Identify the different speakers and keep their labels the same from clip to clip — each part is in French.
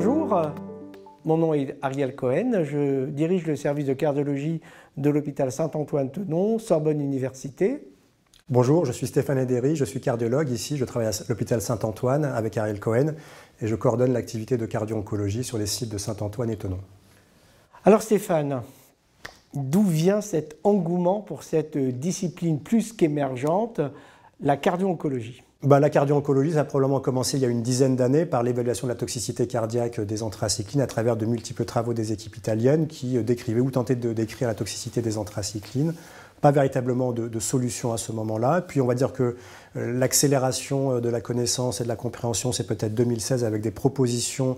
Speaker 1: Bonjour, mon nom est Ariel Cohen, je dirige le service de cardiologie de l'hôpital Saint-Antoine-Tenon, Sorbonne Université.
Speaker 2: Bonjour, je suis Stéphane Edéry, je suis cardiologue ici, je travaille à l'hôpital Saint-Antoine avec Ariel Cohen et je coordonne l'activité de cardio-oncologie sur les sites de Saint-Antoine et Tenon.
Speaker 1: Alors Stéphane, d'où vient cet engouement pour cette discipline plus qu'émergente, la cardio-oncologie?
Speaker 2: La cardio-oncologie, ça a probablement commencé il y a une dizaine d'années par l'évaluation de la toxicité cardiaque des anthracyclines à travers de multiples travaux des équipes italiennes qui décrivaient ou tentaient de décrire la toxicité des anthracyclines. Pas véritablement de solution à ce moment-là. Puis on va dire que l'accélération de la connaissance et de la compréhension, c'est peut-être 2016 avec des propositions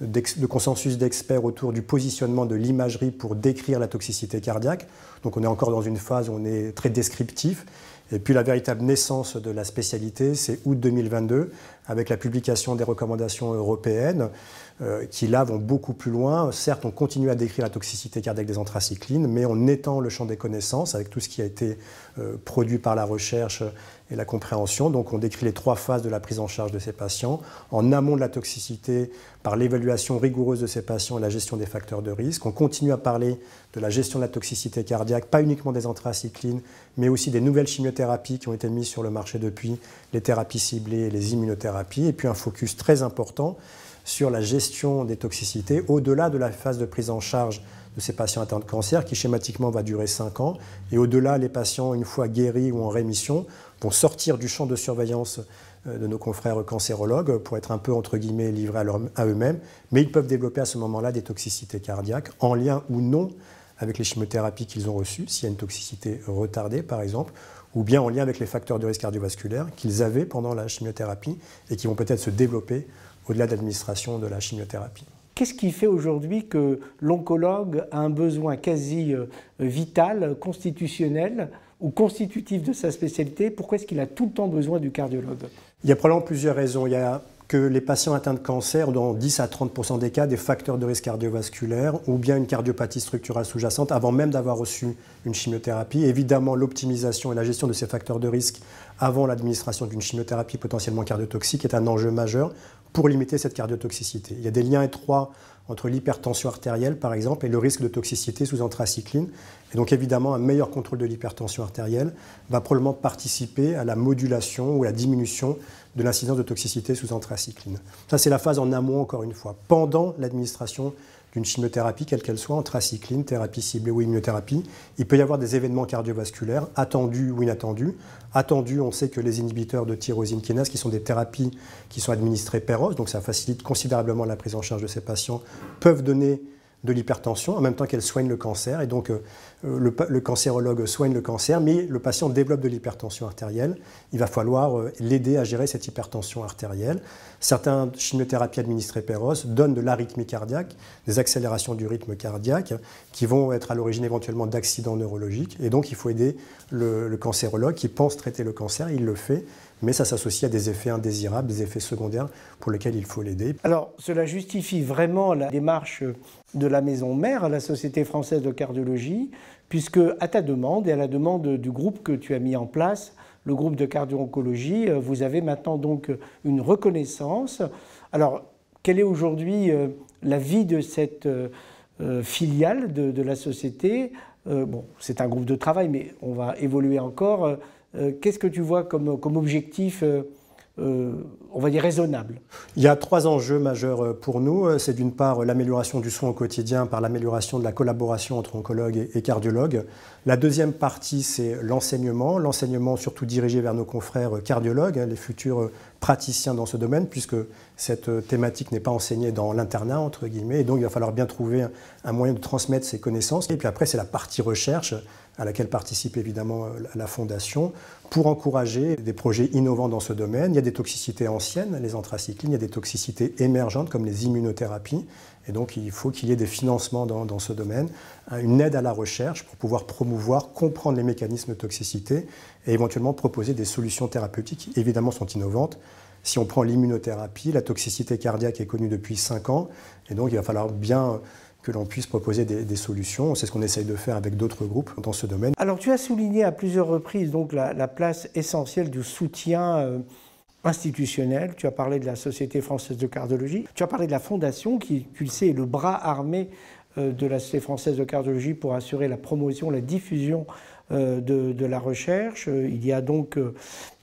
Speaker 2: de consensus d'experts autour du positionnement de l'imagerie pour décrire la toxicité cardiaque. Donc on est encore dans une phase où on est très descriptif. Et puis la véritable naissance de la spécialité, c'est août 2022, avec la publication des recommandations européennes, qui là vont beaucoup plus loin. Certes, on continue à décrire la toxicité cardiaque des anthracyclines, mais on étend le champ des connaissances avec tout ce qui a été produit par la recherche et la compréhension. Donc on décrit les 3 phases de la prise en charge de ces patients, en amont de la toxicité, par l'évaluation rigoureuse de ces patients et la gestion des facteurs de risque. On continue à parler de la gestion de la toxicité cardiaque, pas uniquement des anthracyclines, mais aussi des nouvelles chimiothérapies qui ont été mises sur le marché depuis, les thérapies ciblées et les immunothérapies, et puis un focus très important sur la gestion des toxicités au-delà de la phase de prise en charge de ces patients atteints de cancer qui schématiquement va durer 5 ans. Et au-delà, les patients, une fois guéris ou en rémission, vont sortir du champ de surveillance de nos confrères cancérologues pour être un peu, entre guillemets, livrés à eux-mêmes. Mais ils peuvent développer à ce moment-là des toxicités cardiaques en lien ou non avec les chimiothérapies qu'ils ont reçues, s'il y a une toxicité retardée par exemple, ou bien en lien avec les facteurs de risque cardiovasculaire qu'ils avaient pendant la chimiothérapie et qui vont peut-être se développer au-delà de l'administration de la chimiothérapie.
Speaker 1: Qu'est-ce qui fait aujourd'hui que l'oncologue a un besoin quasi vital, constitutionnel ou constitutif de sa spécialité? Pourquoi est-ce qu'il a tout le temps besoin du cardiologue?
Speaker 2: Il y a probablement plusieurs raisons. Il y a que les patients atteints de cancer ont dans 10 à 30% des cas des facteurs de risque cardiovasculaire ou bien une cardiopathie structurale sous-jacente avant même d'avoir reçu une chimiothérapie. Évidemment, l'optimisation et la gestion de ces facteurs de risque avant l'administration d'une chimiothérapie potentiellement cardiotoxique est un enjeu majeur pour limiter cette cardiotoxicité. Il y a des liens étroits entre l'hypertension artérielle, par exemple, et le risque de toxicité sous anthracycline. Et donc, évidemment, un meilleur contrôle de l'hypertension artérielle va probablement participer à la modulation ou à la diminution de l'incidence de toxicité sous anthracycline. Ça, c'est la phase en amont, encore une fois. Pendant l'administration d'une chimiothérapie, quelle qu'elle soit, anthracycline, thérapie ciblée ou immunothérapie, il peut y avoir des événements cardiovasculaires, attendus ou inattendus. Attendus, on sait que les inhibiteurs de tyrosine kinase, qui sont des thérapies qui sont administrées per os, donc ça facilite considérablement la prise en charge de ces patients, peuvent donner de l'hypertension en même temps qu'elle soigne le cancer. Et donc le cancérologue soigne le cancer, mais le patient développe de l'hypertension artérielle. Il va falloir l'aider à gérer cette hypertension artérielle. Certaines chimiothérapies administrées per os donnent de l'arythmie cardiaque, des accélérations du rythme cardiaque qui vont être à l'origine éventuellement d'accidents neurologiques. Et donc il faut aider le cancérologue qui pense traiter le cancer, il le fait, mais ça s'associe à des effets indésirables, des effets secondaires pour lesquels il faut l'aider.
Speaker 1: Alors, cela justifie vraiment la démarche de la maison mère, la Société française de cardiologie, puisque à ta demande et à la demande du groupe que tu as mis en place, le groupe de cardio-oncologie, vous avez maintenant donc une reconnaissance. Alors, quelle est aujourd'hui la vie de cette filiale de la société? Bon, c'est un groupe de travail, mais on va évoluer encore. Qu'est-ce que tu vois comme objectif, on va dire, raisonnable?
Speaker 2: Il y a 3 enjeux majeurs pour nous. C'est d'une part l'amélioration du soin au quotidien par l'amélioration de la collaboration entre oncologues et cardiologues. La deuxième partie, c'est l'enseignement surtout dirigé vers nos confrères cardiologues, les futurs praticiens dans ce domaine, puisque cette thématique n'est pas enseignée dans l'internat, entre guillemets, et donc il va falloir bien trouver un moyen de transmettre ces connaissances. Et puis après, c'est la partie recherche, à laquelle participe évidemment la Fondation, pour encourager des projets innovants dans ce domaine. Il y a des toxicités anciennes, les anthracyclines, il y a des toxicités émergentes comme les immunothérapies, et donc il faut qu'il y ait des financements dans ce domaine, une aide à la recherche pour pouvoir promouvoir, comprendre les mécanismes de toxicité et éventuellement proposer des solutions thérapeutiques qui évidemment sont innovantes. Si on prend l'immunothérapie, la toxicité cardiaque est connue depuis 5 ans, et donc il va falloir bien que l'on puisse proposer des solutions. C'est ce qu'on essaye de faire avec d'autres groupes dans ce domaine.
Speaker 1: Alors tu as souligné à plusieurs reprises donc, la place essentielle du soutien institutionnelle, tu as parlé de la Société française de cardiologie, tu as parlé de la Fondation qui, tu le sais, est le bras armé de la Société française de cardiologie pour assurer la promotion, la diffusion de la recherche. Il y a donc,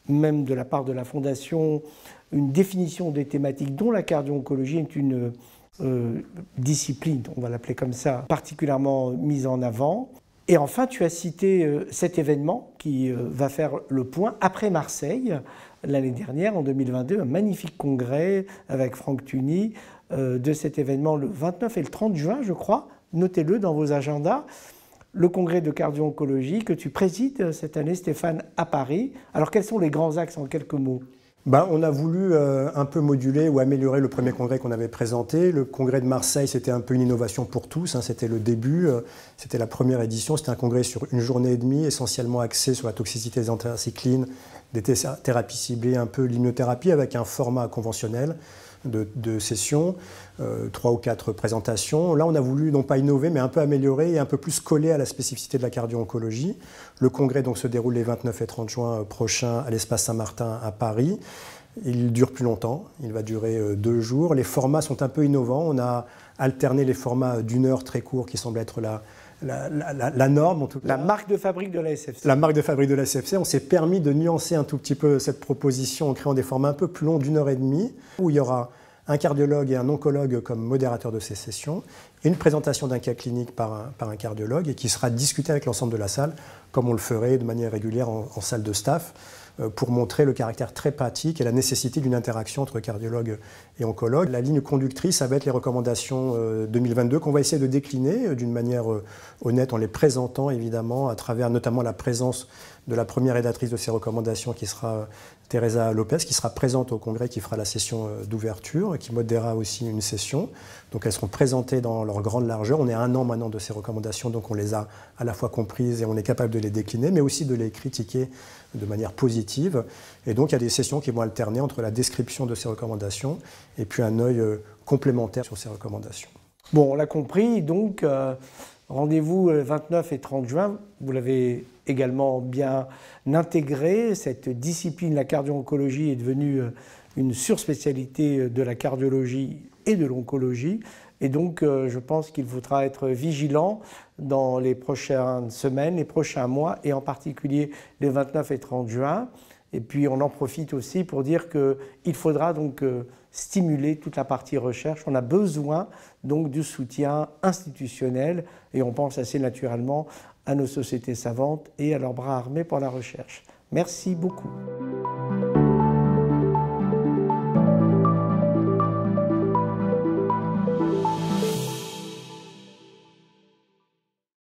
Speaker 1: même de la part de la Fondation, une définition des thématiques dont la cardio-oncologie est une discipline, on va l'appeler comme ça, particulièrement mise en avant. Et enfin, tu as cité cet événement qui va faire le point après Marseille, l'année dernière, en 2022, un magnifique congrès avec Franck Thuny de cet événement le 29 et le 30 juin, je crois. Notez-le dans vos agendas. Le congrès de cardio-oncologie que tu présides cette année, Stéphane, à Paris. Alors, quels sont les grands axes en quelques mots ?
Speaker 2: On a voulu un peu moduler ou améliorer le premier congrès qu'on avait présenté. Le congrès de Marseille, c'était un peu une innovation pour tous, hein, c'était le début, c'était la première édition. C'était un congrès sur une journée et demie, essentiellement axé sur la toxicité des anthracyclines, des thérapies ciblées, un peu l'immunothérapie, avec un format conventionnel de sessions, 3 ou 4 présentations. Là, on a voulu non pas innover, mais un peu améliorer et un peu plus coller à la spécificité de la cardio-oncologie. Le congrès donc, se déroule les 29 et 30 juin prochains à l'Espace Saint-Martin à Paris. Il dure plus longtemps, il va durer 2 jours. Les formats sont un peu innovants. On a alterné les formats d'1 heure très courts qui semble être la norme en tout cas.
Speaker 1: La marque de fabrique de la SFC.
Speaker 2: La marque de fabrique de la SFC. On s'est permis de nuancer un tout petit peu cette proposition en créant des formats un peu plus longs d'1 heure et demie, où il y aura un cardiologue et un oncologue comme modérateurs de ces sessions, et une présentation d'un cas clinique par un cardiologue, et qui sera discuté avec l'ensemble de la salle, comme on le ferait de manière régulière en salle de staff, pour montrer le caractère très pratique et la nécessité d'une interaction entre cardiologue et oncologue. La ligne conductrice, ça va être les recommandations 2022 qu'on va essayer de décliner d'une manière honnête en les présentant évidemment à travers notamment la présence de la première rédactrice de ces recommandations qui sera Teresa Lopez, qui sera présente au congrès, qui fera la session d'ouverture, qui modérera aussi une session. Donc elles seront présentées dans leur grande largeur. On est à 1 an maintenant de ces recommandations, donc on les a à la fois comprises et on est capable de les décliner, mais aussi de les critiquer de manière positive. Et donc il y a des sessions qui vont alterner entre la description de ces recommandations et puis un œil complémentaire sur ces recommandations.
Speaker 1: Bon, on l'a compris, donc rendez-vous le 29 et 30 juin. Vous l'avez également bien intégré. Cette discipline, la cardio-oncologie, est devenue une surspécialité de la cardiologie et de l'oncologie. Et donc, je pense qu'il faudra être vigilant dans les prochaines semaines, les prochains mois, et en particulier les 29 et 30 juin. Et puis, on en profite aussi pour dire qu'il faudra donc stimuler toute la partie recherche. On a besoin donc du soutien institutionnel, et on pense assez naturellement à nos sociétés savantes et à leurs bras armés pour la recherche. Merci beaucoup.